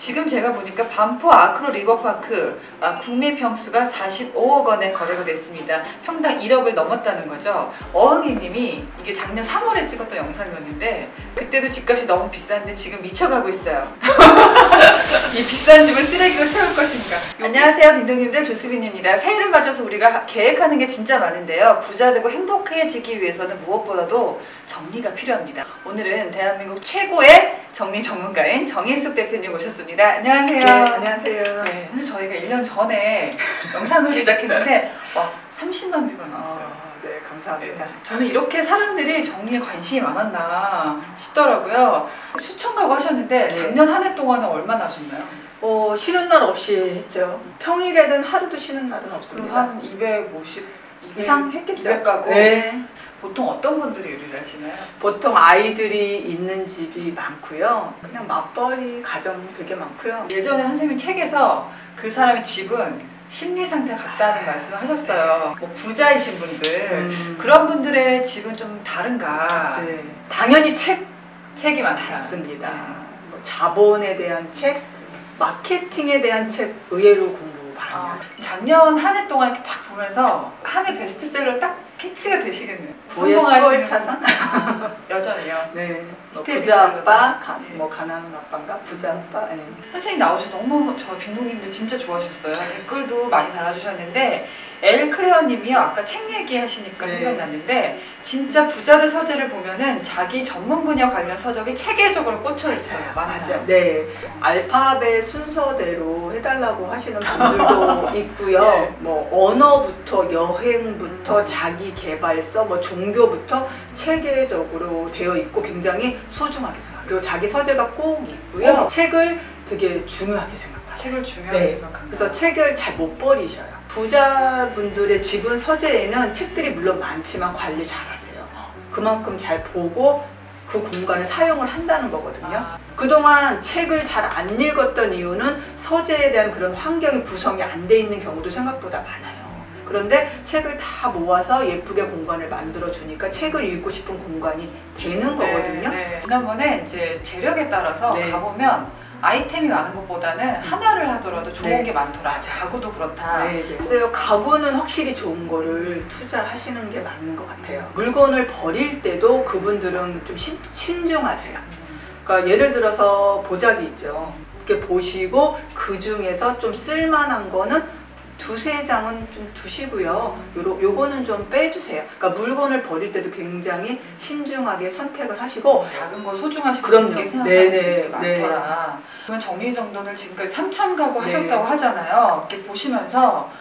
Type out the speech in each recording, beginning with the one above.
지금 제가 보니까 반포 아크로 리버파크 국내 평수가 45억 원에 거래가 됐습니다. 평당 1억을 넘었다는 거죠. 어흥이님이 이게 작년 3월에 찍었던 영상이었는데 그때도 집값이 너무 비싼데 지금 미쳐가고 있어요. 이 비싼 집을 쓰레기로 채울 것인가. 안녕하세요 빈둥님들, 조수빈입니다. 새해를 맞아서 우리가 계획하는 게 진짜 많은데요. 부자 되고 행복해지기 위해서는 무엇보다도 정리가 필요합니다. 오늘은 대한민국 최고의 정리 전문가인 정일숙 대표님 모셨습니다. 안녕하세요. 네, 안녕하세요. 네, 그래서 저희가 1년 전에 영상을 시작했는데 30만 뷰가 나왔어요. 네, 감사합니다. 네, 저는 이렇게 사람들이 정리에 관심이 많았나 싶더라고요. 수천 가구 하셨는데 작년 한 해 동안은 얼마나 하셨나요? 쉬는 날 없이 했죠. 평일에는 하루도 쉬는 날은 없습니다. 그럼 한 250 이상 했겠죠? 200가구? 네. 보통 어떤 분들이 요리를 하시나요? 보통 아이들이 있는 집이 많고요. 그냥 맞벌이 가정 되게 많고요. 예전에 선생님 책에서 그 사람의 집은 심리 상태가 같다는 말씀을 하셨어요. 뭐 부자이신 분들 그런 분들의 집은 좀 다른가? 네. 당연히 책이 많습니다. 네. 뭐 자본에 대한 책, 마케팅에 대한 책 의외로 공부 많이 하세요. 작년 한 해 동안 이렇게 딱 보면서 한 해 베스트셀러 딱 캐치가 되시겠네요. 부의 추월차선? 여전히요. 네. 뭐 스테디 부자 아빠, 네. 뭐 가난한 아빠인가? 부자 아빠. 네. 선생님 나오셔서 너무 저 빈둥님들 진짜 좋아하셨어요. 댓글도 많이 달아주셨는데 엘클레어 님이요. 아까 책 얘기하시니까 네. 생각났는데 진짜 부자들 서재를 보면은 자기 전문 분야 관련 서적이 체계적으로 꽂혀 있어요. 맞아요. 네. 알파벳 순서대로 해달라고 하시는 분들도 있고요. 네. 뭐 언어부터 여행부터 자기 개발서, 뭐 종교부터 체계적으로 되어 있고 굉장히 소중하게 생각해요. 그리고 자기 서재가 꼭 있고요. 책을 되게 중요하게 생각하세요. 책을 중요하게 네. 생각합니다. 그래서 책을 잘 못 버리셔요. 부자분들의 집은 서재에는 책들이 물론 많지만 관리 잘 하세요. 그만큼 잘 보고 그 공간을 사용을 한다는 거거든요. 그동안 책을 잘 안 읽었던 이유는 서재에 대한 그런 환경이 구성이 안 돼 있는 경우도 생각보다 많아요. 그런데 책을 다 모아서 예쁘게 공간을 만들어 주니까 책을 읽고 싶은 공간이 되는 거거든요. 네. 지난번에 이제 재력에 따라서 네. 가보면 아이템이 많은 것보다는 하나를 하더라도 좋은 네. 게 많더라. 가구도 그렇다. 네, 그래서 가구는 확실히 좋은 거를 투자하시는 게 맞는 것 같아요. 물건을 버릴 때도 그분들은 좀 신중하세요. 그러니까 예를 들어서 보자기 있죠. 이렇게 보시고 그 중에서 좀 쓸만한 거는 두세 장은 좀 두시고요. 요거는 좀 빼주세요. 그러니까 물건을 버릴 때도 굉장히 신중하게 선택을 하시고 작은 거 소중하시고 그럼요. 게 생각하는 분들이 네. 많더라. 그러면 정리정돈을 지금까지 3,000 가구 네. 하셨다고 하잖아요. 이렇게 보시면서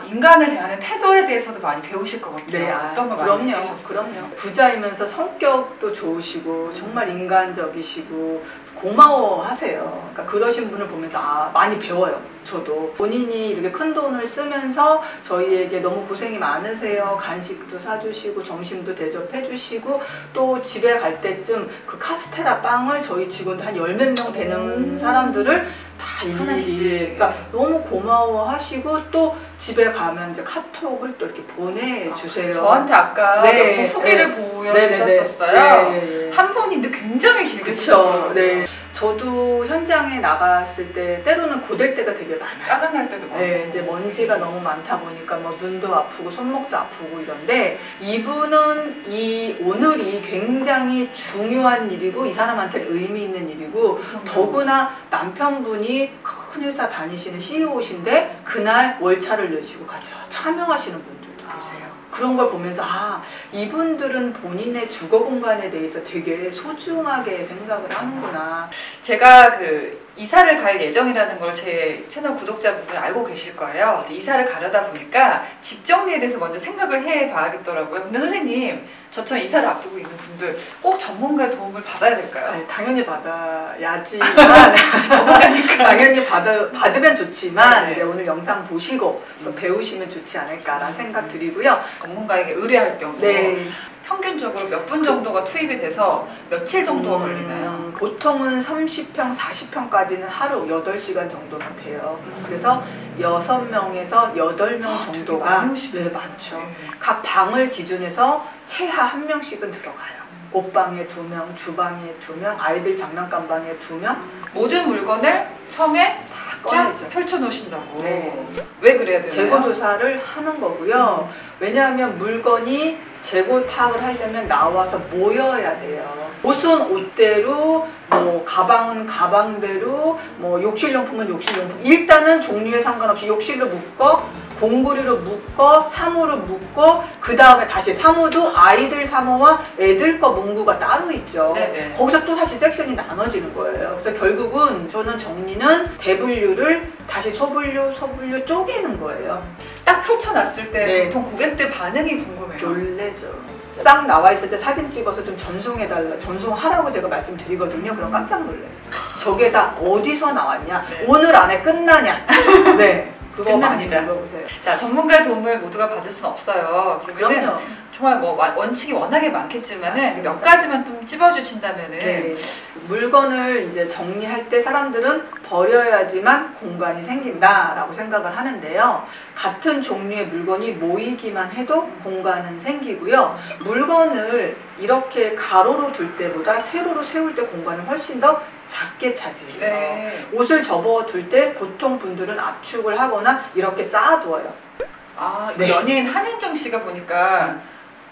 인간을 대하는 태도에 대해서도 많이 배우실 것 같아요. 네, 어떤 거 많이 그럼요. 배우셨어요? 그럼요. 부자이면서 성격도 좋으시고 정말 인간적이시고 고마워하세요. 그러니까 그러신 분을 보면서 많이 배워요. 저도 본인이 이렇게 큰 돈을 쓰면서 저희에게 너무 고생이 많으세요. 간식도 사주시고 점심도 대접해주시고 또 집에 갈 때쯤 그 카스테라 빵을 저희 직원들 한 열 몇 명 되는 사람들을 다 일일이 그러니까 너무 고마워하시고 또 집에 가면 이제 카톡을 또 이렇게 보내주세요. 저한테 아까 네, 몇 후기를 네. 보여주셨었어요. 네. 한 분인데 굉장히 길게 그쵸. 쓰셨어요. 네. 저도 현장에 나갔을 때 때로는 고될 때가 되게 많아요. 짜증날 때도 많고. 네, 이제 먼지가 너무 많다 보니까 뭐 눈도 아프고 손목도 아프고 이런데 이분은 이 오늘이 굉장히 중요한 일이고 이 사람한테 의미 있는 일이고 더구나 남편분이 큰 회사 다니시는 CEO신데 그날 월차를 내시고 같이 참여하시는 분들도 계세요. 그런 걸 보면서 이분들은 본인의 주거 공간에 대해서 되게 소중하게 생각을 하는구나. 제가 이사를 갈 예정이라는 걸 제 채널 구독자분들 알고 계실 거예요. 이사를 가려다 보니까 집 정리에 대해서 먼저 생각을 해봐야겠더라고요. 근데 선생님, 저처럼 이사를 앞두고 있는 분들 꼭 전문가의 도움을 받아야 될까요? 네, 당연히 받아야지만 전문가니까. 당연히 받으면 좋지만 네. 네, 오늘 영상 보시고 또 배우시면 좋지 않을까라는 생각 드리고요. 전문가에게 의뢰할 경우 네. 평균적으로 몇 분 정도가 투입이 돼서 며칠 정도가 걸리나요? 보통은 30평, 40평까지는 하루 8시간 정도는 돼요. 그래서 6명에서 8명 정도가 많으시네요. 많죠. 네. 각 방을 기준해서 최하 1명씩은 들어가요. 옷방에 2명, 주방에 2명, 아이들 장난감방에 2명. 모든 물건을 처음에 쫙 꺼내죠. 펼쳐놓으신다고. 네. 왜 그래야 되나요? 재고 조사를 하는 거고요. 왜냐하면 물건이 재고 파악을 하려면 나와서 모여야 돼요. 옷은 옷대로, 뭐 가방은 가방대로, 뭐 욕실용품은 욕실용품. 일단은 종류에 상관없이 욕실로 묶어, 공구리로 묶어, 사무로 묶어, 그 다음에 다시 사무도 아이들 사무와 애들 거 문구가 따로 있죠. 네네. 거기서 또 다시 섹션이 나눠지는 거예요. 그래서 결국은 저는 정리는 대분류를 다시 소분류 쪼개는 거예요. 딱 펼쳐놨을 때 네. 보통 고객들 반응이 궁금해요. 놀래죠. 싹 나와 있을 때 사진 찍어서 좀 전송해달라, 전송하라고 제가 말씀드리거든요. 그럼 깜짝 놀라서 저게 다 어디서 나왔냐? 네. 오늘 안에 끝나냐? 네. 그거 많이 끝납니다. 물어보세요. 자, 전문가의 도움을 모두가 받을 수는 없어요. 그러면은 그럼요. 정말 뭐 원칙이 워낙에 많겠지만은 맞습니다. 몇 가지만 좀 찝어주신다면은 네. 물건을 이제 정리할 때 사람들은 버려야지만 공간이 생긴다라고 생각을 하는데요. 같은 종류의 물건이 모이기만 해도 공간은 생기고요. 물건을 이렇게 가로로 둘 때보다 세로로 세울 때 공간을 훨씬 더 작게 차지해요. 네. 옷을 접어둘 때 보통 분들은 압축을 하거나 이렇게 쌓아두어요. 아, 네. 연예인 한혜정 씨가 보니까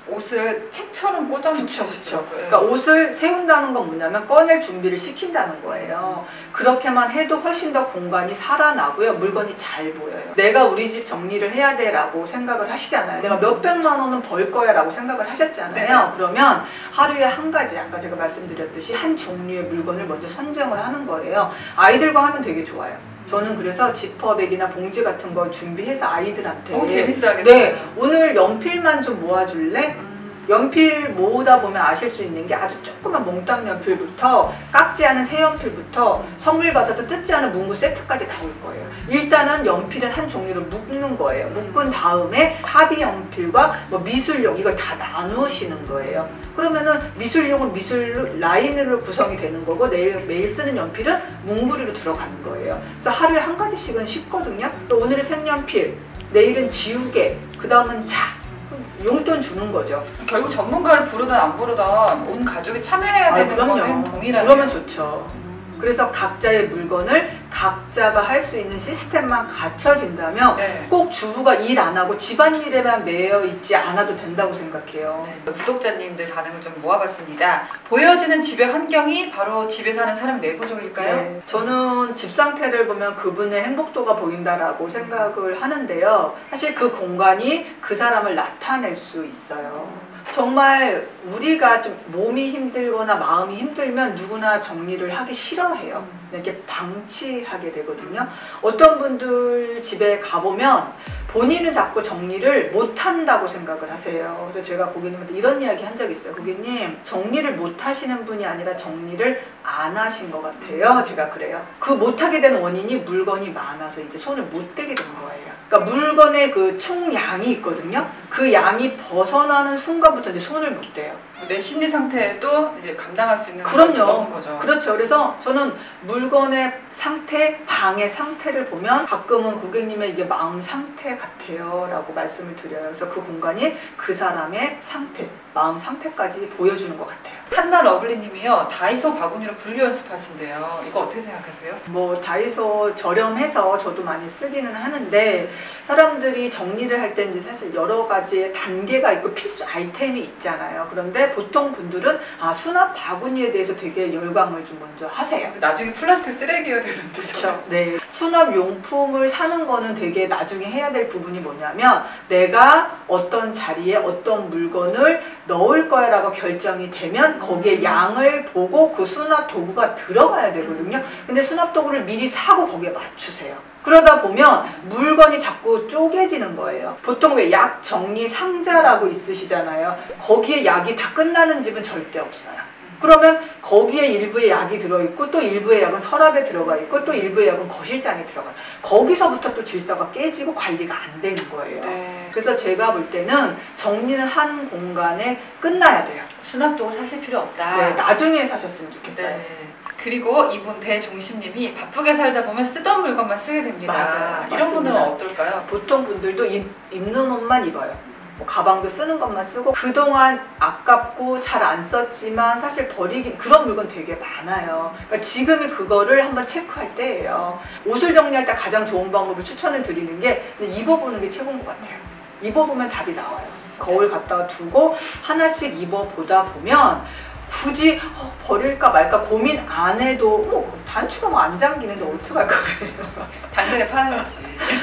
옷을 책처럼 그쵸. 꽂아놓으시죠. 그러니까 옷을 세운다는 건 뭐냐면 꺼낼 준비를 시킨다는 거예요. 그렇게만 해도 훨씬 더 공간이 살아나고요. 물건이 잘 보여요. 내가 우리 집 정리를 해야 돼 라고 생각을 하시잖아요. 내가 몇백만 원은 벌 거야 라고 생각을 하셨잖아요. 네. 그러면 하루에 한 가지, 아까 제가 말씀드렸듯이 한 종류의 물건을 먼저 선정을 하는 거예요. 아이들과 하면 되게 좋아요. 저는 그래서 지퍼백이나 봉지 같은 거 준비해서 아이들한테 너무 재밌어 하겠어요. 네, 오늘 연필만 좀 모아줄래? 연필 모으다 보면 아실 수 있는 게 아주 조그만 몽땅 연필부터 깎지 않은 새 연필부터 선물 받아도 뜯지 않은 문구 세트까지 나올 거예요. 일단은 연필은 한 종류로 묶는 거예요. 묶은 다음에 사비 연필과 뭐 미술용 이걸 다 나누시는 거예요. 그러면은 미술용은 미술 라인으로 구성이 되는 거고 매일 쓰는 연필은 문구리로 들어가는 거예요. 그래서 하루에 한 가지씩은 쉽거든요. 오늘은 색연필, 내일은 지우개, 그 다음은 차. 용돈 주는 거죠. 결국 전문가를 부르든 안 부르든 온 가족이 참여해야 되는 거는 동일하네요. 그러면 좋죠. 그래서 각자의 물건을 각자가 할 수 있는 시스템만 갖춰진다면 네. 꼭 주부가 일 안 하고 집안일에만 매여 있지 않아도 된다고 생각해요. 네. 구독자님들 반응을 좀 모아봤습니다. 보여지는 집의 환경이 바로 집에 사는 사람 내구조일까요? 네. 저는 집 상태를 보면 그분의 행복도가 보인다라고 생각을 하는데요. 사실 그 공간이 그 사람을 나타낼 수 있어요. 정말 우리가 좀 몸이 힘들거나 마음이 힘들면 누구나 정리를 하기 싫어해요. 이렇게 방치하게 되거든요. 어떤 분들 집에 가보면 본인은 자꾸 정리를 못한다고 생각을 하세요. 그래서 제가 고객님한테 이런 이야기 한 적이 있어요. 고객님, 정리를 못하시는 분이 아니라 정리를 안 하신 것 같아요. 제가 그래요. 그 못하게 된 원인이 물건이 많아서 이제 손을 못 대게 된 거예요. 그러니까 물건의 그 총량이 있거든요. 그 양이 벗어나는 순간부터 이제 손을 못 대요. 내 심리 상태도 이제 감당할 수 있는 그럼요. 넘은 거죠. 그렇죠. 그래서 저는 물건의 상태, 방의 상태를 보면 가끔은 고객님의 이게 마음 상태 같아요 라고 말씀을 드려요. 그래서 그 공간이 그 사람의 상태, 마음 상태까지 보여주는 것 같아요. 한나 러블리님이요, 다이소 바구니로 분류 연습하신대요. 이거 어떻게 생각하세요? 뭐 다이소 저렴해서 저도 많이 쓰기는 하는데 사람들이 정리를 할 때 이제 사실 여러 가지의 단계가 있고 필수 아이템이 있잖아요. 그런데 보통 분들은 수납 바구니에 대해서 되게 열광을 좀 먼저 하세요. 나중에 플라스틱 쓰레기가 되는데. 그렇죠. 네. 수납 용품을 사는 거는 되게 나중에 해야 될 부분이 뭐냐면 내가 어떤 자리에 어떤 물건을 넣을 거야라고 결정이 되면 거기에 양을 보고 그 수납 도구가 들어가야 되거든요. 근데 수납 도구를 미리 사고 거기에 맞추세요. 그러다 보면 물건이 자꾸 쪼개지는 거예요. 보통 왜 약 정리 상자라고 있으시잖아요. 거기에 약이 다 끝나는 집은 절대 없어요. 그러면 거기에 일부의 약이 들어있고 또 일부의 약은 서랍에 들어가 있고 또 일부의 약은 거실장에 들어가요. 거기서부터 또 질서가 깨지고 관리가 안 되는 거예요. 네. 그래서 제가 볼 때는 정리는 한 공간에 끝나야 돼요. 수납도구 사실 필요 없다. 네, 나중에 사셨으면 좋겠어요. 네. 그리고 이분 배종심님이 바쁘게 살다 보면 쓰던 물건만 쓰게 됩니다. 맞아요. 이런 분들은 맞습니다. 어떨까요? 보통 분들도 입는 옷만 입어요. 뭐 가방도 쓰는 것만 쓰고 그동안 아깝고 잘 안 썼지만 사실 버리긴 그런 물건 되게 많아요. 그러니까 지금이 그거를 한번 체크할 때예요. 옷을 정리할 때 가장 좋은 방법을 추천을 드리는 게 입어보는 게 최고인 것 같아요. 입어보면 답이 나와요. 거울 갖다가 두고 하나씩 입어보다 보면 굳이 버릴까 말까 고민 안 해도 단추가 뭐 안 잠기는데 어떡할 거예요. 당근에 팔아야지.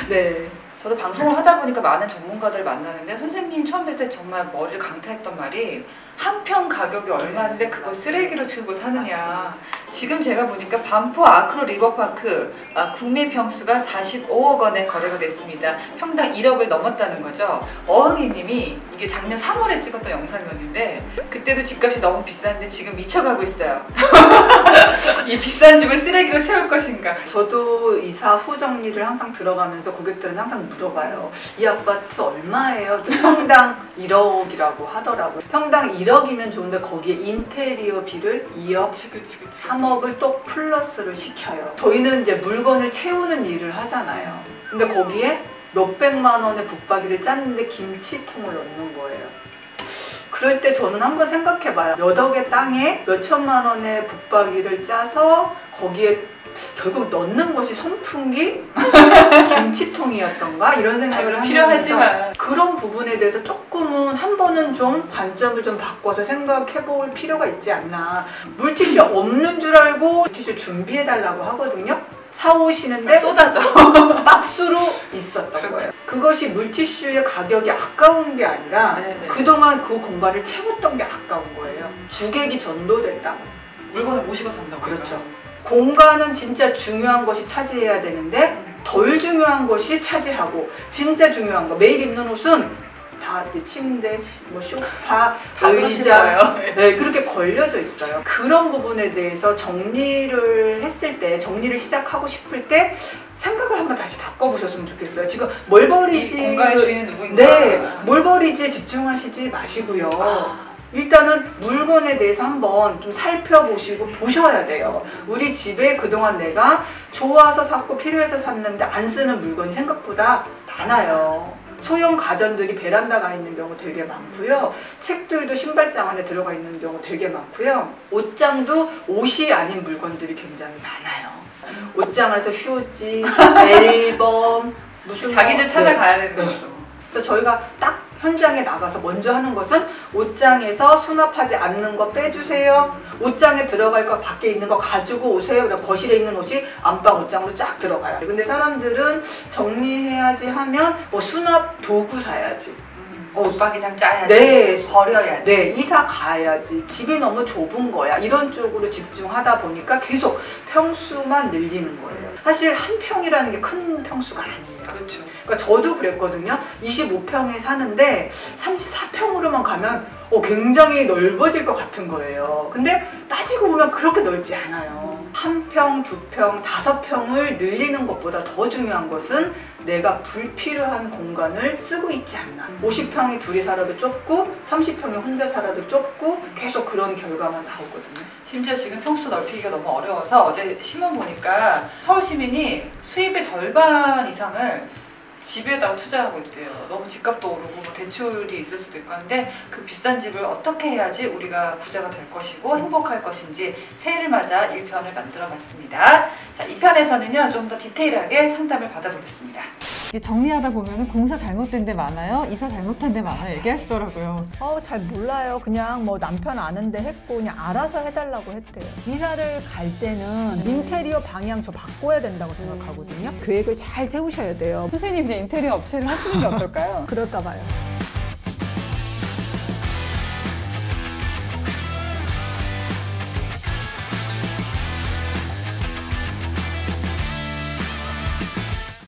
네. 저도 방송을 하다 보니까 많은 전문가들을 만나는데 선생님 처음 뵀을 때 정말 머리를 강타했던 말이 한 평 가격이 얼마인데 그걸 쓰레기로 치우고 사느냐. 지금 제가 보니까 반포 아크로 리버파크 구매 평수가 45억 원에 거래가 됐습니다. 평당 1억을 넘었다는 거죠. 어흥이님이 이게 작년 3월에 찍었던 영상이었는데 그때도 집값이 너무 비싼데 지금 미쳐가고 있어요. 이 비싼 집을 쓰레기로 채울 것인가. 저도 이사 후 정리를 항상 들어가면서 고객들은 항상 물어봐요. 이 아파트 얼마예요? 평당 1억이라고 하더라고요. 평당 1억이면 좋은데 거기에 인테리어비를 2억, 그치. 3억을 또 플러스를 시켜요. 저희는 이제 물건을 채우는 일을 하잖아요. 근데 거기에 몇백만 원의 붙박이를 짰는데 김치통을 넣는 거예요. 그럴 때 저는 한번 생각해봐요. 몇 억의 땅에 몇 천만 원의 붙박이를 짜서 거기에 결국 넣는 것이 선풍기? 김치통이었던가? 이런 생각을 하면서 필요하지만 그런 부분에 대해서 조금은 한 번은 좀 관점을 좀 바꿔서 생각해 볼 필요가 있지 않나. 물티슈 없는 줄 알고 물티슈 준비해달라고 하거든요. 사오시는데 쏟아져. 박스로 있었던 거예요. 그것이 물티슈의 가격이 아까운 게 아니라 네네. 그동안 그 공간을 채웠던 게 아까운 거예요. 주객이 전도됐다고. 물건을 모시고 산다고. 그렇죠. 공간은 진짜 중요한 것이 차지해야 되는데 덜 중요한 것이 차지하고 진짜 중요한 거 매일 입는 옷은 다 침대, 뭐 소파, 의자 네, 그렇게 걸려져 있어요. 그런 부분에 대해서 정리를 했을 때 정리를 시작하고 싶을 때 생각을 한번 다시 바꿔보셨으면 좋겠어요. 지금 뭘 버리지 공간의 주인은 누구인가? 네, 뭘 버리지에 집중하시지 마시고요. 일단은 물건에 대해서 한번 좀 살펴보시고 보셔야 돼요. 우리 집에 그동안 내가 좋아서 샀고 필요해서 샀는데 안 쓰는 물건이 생각보다 많아요. 소형 가전들이 베란다가 있는 경우 되게 많고요. 책들도 신발장 안에 들어가 있는 경우 되게 많고요. 옷장도 옷이 아닌 물건들이 굉장히 많아요. 옷장에서 휴지, 앨범, 무슨 자기 집 찾아가야 되는 거죠. 그래서 저희가 딱 현장에 나가서 먼저 하는 것은 옷장에서 수납하지 않는 거 빼주세요. 옷장에 들어갈 거 밖에 있는 거 가지고 오세요. 거실에 있는 옷이 안방 옷장으로 쫙 들어가요. 근데 사람들은 정리해야지 하면 뭐 수납 도구 사야지. 옷박이장 짜야지. 네. 버려야지. 네, 이사 가야지. 집이 너무 좁은 거야. 이런 쪽으로 집중하다 보니까 계속 평수만 늘리는 거예요. 사실 한 평이라는 게 큰 평수가 아니에요. 그렇죠. 그러니까 저도 그랬거든요. 25평에 사는데 34평으로만 가면 굉장히 넓어질 것 같은 거예요. 근데 따지고 보면 그렇게 넓지 않아요. 1평, 2평, 5평을 늘리는 것보다 더 중요한 것은 내가 불필요한 공간을 쓰고 있지 않나. 50평이 둘이 살아도 좁고 30평이 혼자 살아도 좁고 계속 그런 결과만 나오거든요. 심지어 지금 평수 넓히기가 너무 어려워서 어제 신문 보니까 서울 시민이 수입의 절반 이상을 집에다가 투자하고 있대요. 너무 집값도 오르고 뭐 대출이 있을 수도 있고 한데 그 비싼 집을 어떻게 해야지 우리가 부자가 될 것이고 행복할 것인지 새해를 맞아 1편을 만들어 봤습니다. 자, 2편에서는요 좀 더 디테일하게 상담을 받아보겠습니다. 정리하다 보면 공사 잘못된 데 많아요, 이사 잘못한 데 많아요 얘기하시더라고요. 잘 몰라요. 그냥 뭐 남편 아는데 했고 그냥 알아서 해달라고 했대요. 이사를 갈 때는 인테리어 방향 저 바꿔야 된다고 생각하거든요. 계획을 잘 세우셔야 돼요. 선생님 그냥 인테리어 업체를 하시는 게 어떨까요? 그럴까 봐요.